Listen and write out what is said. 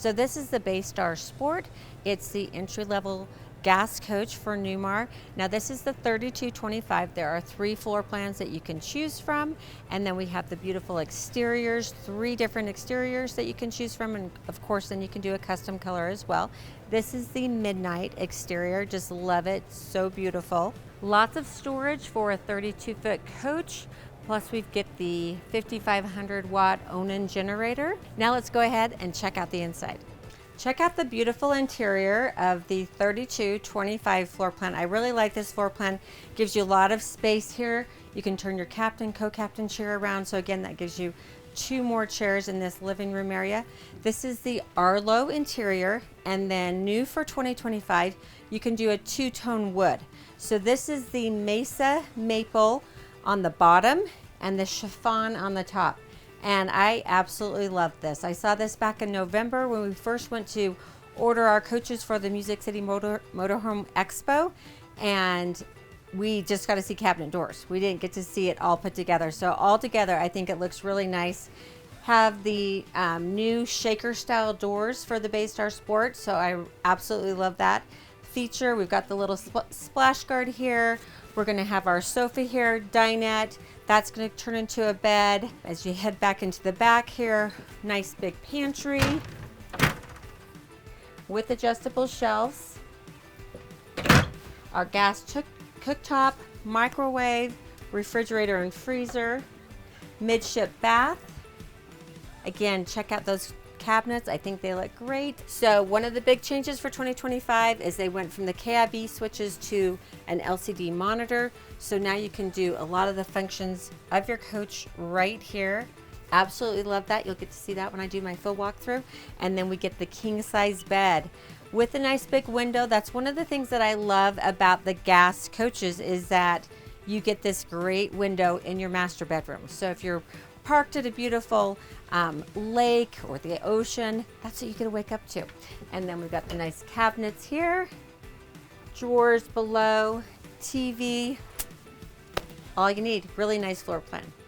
So this is the Bay Star Sport. It's the entry-level gas coach for Newmar. Now this is the 3225. There are 3 floor plans that you can choose from, and then we have the beautiful exteriors, 3 different exteriors that you can choose from, and of course then you can do a custom color as well. This is the midnight exterior. Just love it, so beautiful. Lots of storage for a 32-foot coach. Plus we get the 5,500 watt Onan generator. Now let's go ahead and check out the inside. Check out the beautiful interior of the 3225 floor plan. I really like this floor plan. Gives you a lot of space here. You can turn your captain, co-captain chair around. So again, that gives you 2 more chairs in this living room area. This is the Arlo interior, and then new for 2025, you can do a 2-tone wood. So this is the Mesa Maple on the bottom and the chiffon on the top. And I absolutely love this. I saw this back in November when we first went to order our coaches for the Music City Motorhome Expo, and we just got to see cabinet doors. We didn't get to see it all put together. So all together, I think it looks really nice. Have the new shaker style doors for the Bay Star Sport, so I absolutely love that feature. We've got the little splash guard here. We're going to have our sofa here, dinette. That's going to turn into a bed. As you head back into the back here, nice big pantry with adjustable shelves. Our gas cooktop, microwave, refrigerator and freezer, midship bath. Again, check out those cabinets. I think they look great. So one of the big changes for 2025 is they went from the KIB switches to an LCD monitor. So now you can do a lot of the functions of your coach right here. Absolutely love that. You'll get to see that when I do my full walkthrough. And then we get the king size bed with a nice big window. That's one of the things that I love about the gas coaches, is that you get this great window in your master bedroom. So if you're parked at a beautiful lake or the ocean, that's what you can wake up to. And then we've got the nice cabinets here, drawers below, TV, all you need. Really nice floor plan.